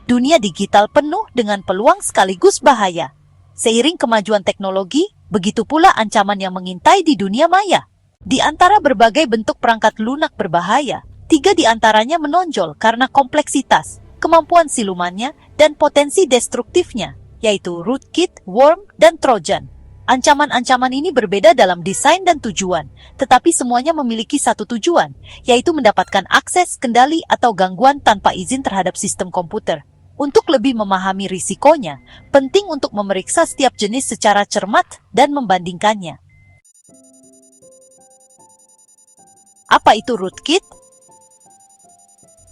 Dunia digital penuh dengan peluang sekaligus bahaya. Seiring kemajuan teknologi, begitu pula ancaman yang mengintai di dunia maya. Di antara berbagai bentuk perangkat lunak berbahaya, 3 di antaranya menonjol karena kompleksitas, kemampuan silumannya, dan potensi destruktifnya, yaitu rootkit, worm, dan trojan. Ancaman-ancaman ini berbeda dalam desain dan tujuan, tetapi semuanya memiliki satu tujuan, yaitu mendapatkan akses, kendali, atau gangguan tanpa izin terhadap sistem komputer. Untuk lebih memahami risikonya, penting untuk memeriksa setiap jenis secara cermat dan membandingkannya. Apa itu rootkit?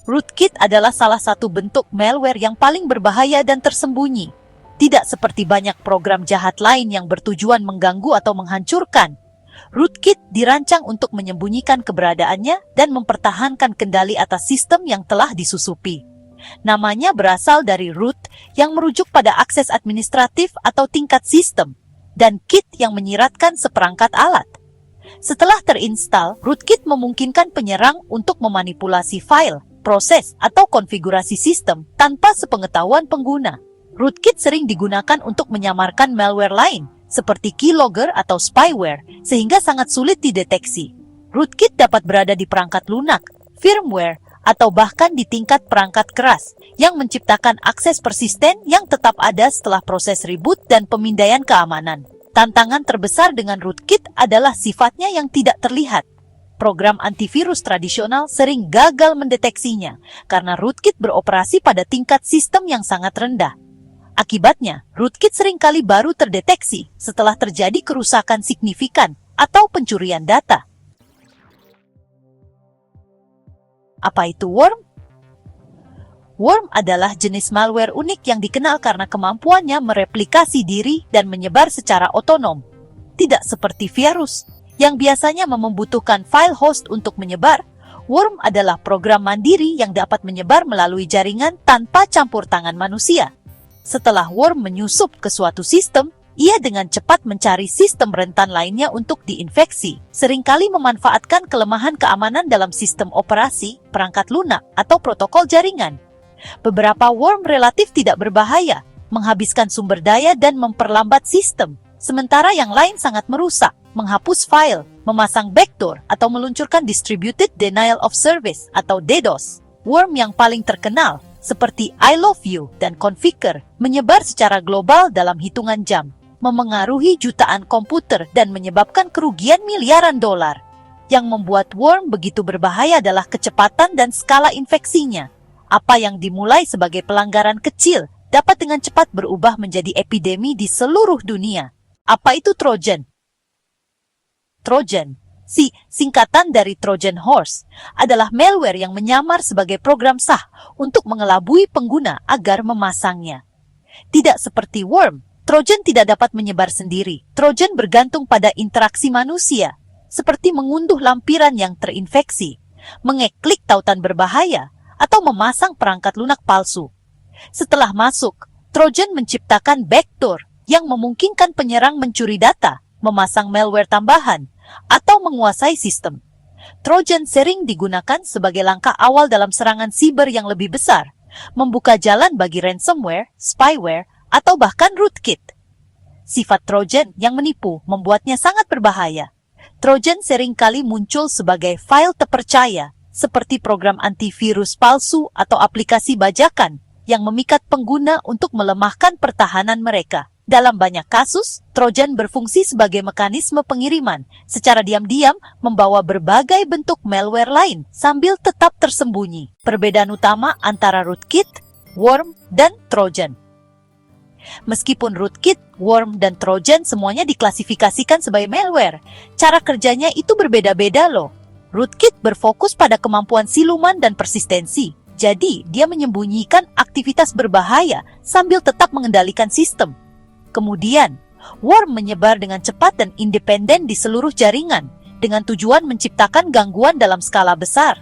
Rootkit adalah salah satu bentuk malware yang paling berbahaya dan tersembunyi. Tidak seperti banyak program jahat lain yang bertujuan mengganggu atau menghancurkan. Rootkit dirancang untuk menyembunyikan keberadaannya dan mempertahankan kendali atas sistem yang telah disusupi. Namanya berasal dari root yang merujuk pada akses administratif atau tingkat sistem, dan kit yang menyiratkan seperangkat alat. Setelah terinstal, rootkit memungkinkan penyerang untuk memanipulasi file, proses, atau konfigurasi sistem tanpa sepengetahuan pengguna. Rootkit sering digunakan untuk menyamarkan malware lain, seperti keylogger atau spyware, sehingga sangat sulit dideteksi. Rootkit dapat berada di perangkat lunak, firmware, atau bahkan di tingkat perangkat keras, yang menciptakan akses persisten yang tetap ada setelah proses reboot dan pemindaian keamanan. Tantangan terbesar dengan rootkit adalah sifatnya yang tidak terlihat. Program antivirus tradisional sering gagal mendeteksinya, karena rootkit beroperasi pada tingkat sistem yang sangat rendah. Akibatnya, rootkit seringkali baru terdeteksi setelah terjadi kerusakan signifikan atau pencurian data. Apa itu worm? Worm adalah jenis malware unik yang dikenal karena kemampuannya mereplikasi diri dan menyebar secara otonom. Tidak seperti virus, yang biasanya membutuhkan file host untuk menyebar. Worm adalah program mandiri yang dapat menyebar melalui jaringan tanpa campur tangan manusia. Setelah worm menyusup ke suatu sistem, ia dengan cepat mencari sistem rentan lainnya untuk diinfeksi, seringkali memanfaatkan kelemahan keamanan dalam sistem operasi, perangkat lunak, atau protokol jaringan. Beberapa worm relatif tidak berbahaya, menghabiskan sumber daya dan memperlambat sistem, sementara yang lain sangat merusak, menghapus file, memasang backdoor, atau meluncurkan Distributed Denial of Service atau DDoS. Worm yang paling terkenal, seperti I Love You dan Conficker, menyebar secara global dalam hitungan jam, memengaruhi jutaan komputer dan menyebabkan kerugian miliaran dolar. Yang membuat worm begitu berbahaya adalah kecepatan dan skala infeksinya. Apa yang dimulai sebagai pelanggaran kecil dapat dengan cepat berubah menjadi epidemi di seluruh dunia. Apa itu Trojan? Trojan, singkatan dari Trojan Horse, adalah malware yang menyamar sebagai program sah untuk mengelabui pengguna agar memasangnya. Tidak seperti worm, Trojan tidak dapat menyebar sendiri. Trojan bergantung pada interaksi manusia, seperti mengunduh lampiran yang terinfeksi, mengeklik tautan berbahaya, atau memasang perangkat lunak palsu. Setelah masuk, Trojan menciptakan backdoor yang memungkinkan penyerang mencuri data, memasang malware tambahan, atau menguasai sistem. Trojan sering digunakan sebagai langkah awal dalam serangan siber yang lebih besar, membuka jalan bagi ransomware, spyware, atau bahkan rootkit. Sifat Trojan yang menipu membuatnya sangat berbahaya. Trojan seringkali muncul sebagai file terpercaya, seperti program antivirus palsu atau aplikasi bajakan yang memikat pengguna untuk melemahkan pertahanan mereka. Dalam banyak kasus, Trojan berfungsi sebagai mekanisme pengiriman, secara diam-diam membawa berbagai bentuk malware lain sambil tetap tersembunyi. Perbedaan utama antara rootkit, worm, dan Trojan. Meskipun rootkit, worm, dan Trojan semuanya diklasifikasikan sebagai malware, cara kerjanya itu berbeda-beda loh. Rootkit berfokus pada kemampuan siluman dan persistensi, jadi dia menyembunyikan aktivitas berbahaya sambil tetap mengendalikan sistem. Kemudian, worm menyebar dengan cepat dan independen di seluruh jaringan, dengan tujuan menciptakan gangguan dalam skala besar.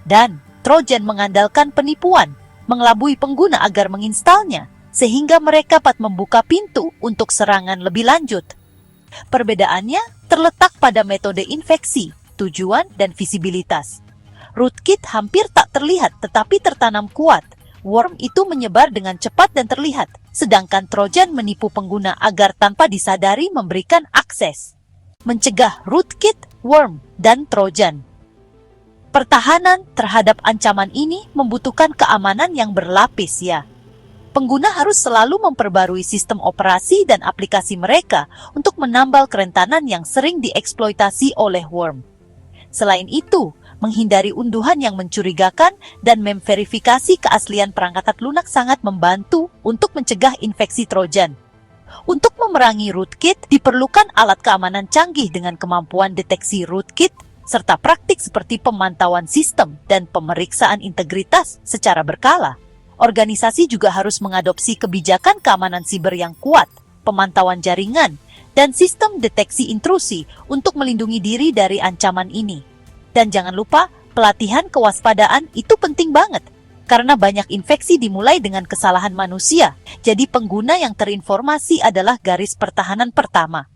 Dan Trojan mengandalkan penipuan, mengelabui pengguna agar menginstalnya, sehingga mereka dapat membuka pintu untuk serangan lebih lanjut. Perbedaannya terletak pada metode infeksi, tujuan, dan visibilitas. Rootkit hampir tak terlihat tetapi tertanam kuat. worm itu menyebar dengan cepat dan terlihat, sedangkan Trojan menipu pengguna agar tanpa disadari memberikan akses. Mencegah rootkit, worm, dan Trojan. Pertahanan terhadap ancaman ini membutuhkan keamanan yang berlapis ya. Pengguna harus selalu memperbarui sistem operasi dan aplikasi mereka untuk menambal kerentanan yang sering dieksploitasi oleh worm. Selain itu, menghindari unduhan yang mencurigakan dan memverifikasi keaslian perangkat lunak sangat membantu untuk mencegah infeksi Trojan. Untuk memerangi rootkit, diperlukan alat keamanan canggih dengan kemampuan deteksi rootkit, serta praktik seperti pemantauan sistem dan pemeriksaan integritas secara berkala. Organisasi juga harus mengadopsi kebijakan keamanan siber yang kuat, pemantauan jaringan, dan sistem deteksi intrusi untuk melindungi diri dari ancaman ini. Dan jangan lupa, pelatihan kewaspadaan itu penting banget, karena banyak infeksi dimulai dengan kesalahan manusia, jadi pengguna yang terinformasi adalah garis pertahanan pertama.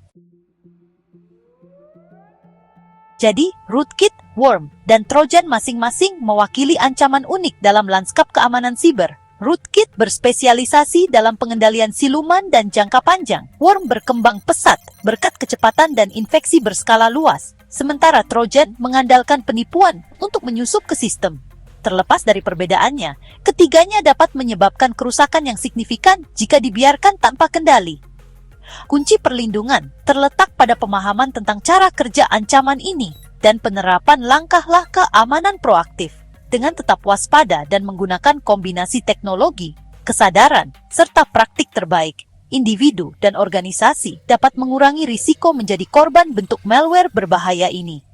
Jadi, rootkit, worm, dan Trojan masing-masing mewakili ancaman unik dalam lanskap keamanan siber. Rootkit berspesialisasi dalam pengendalian siluman dan jangka panjang. Worm berkembang pesat berkat kecepatan dan infeksi berskala luas. Sementara Trojan mengandalkan penipuan untuk menyusup ke sistem. Terlepas dari perbedaannya, ketiganya dapat menyebabkan kerusakan yang signifikan jika dibiarkan tanpa kendali. Kunci perlindungan terletak pada pemahaman tentang cara kerja ancaman ini dan penerapan langkah-langkah keamanan proaktif. Dengan tetap waspada dan menggunakan kombinasi teknologi, kesadaran, serta praktik terbaik, individu dan organisasi dapat mengurangi risiko menjadi korban bentuk malware berbahaya ini.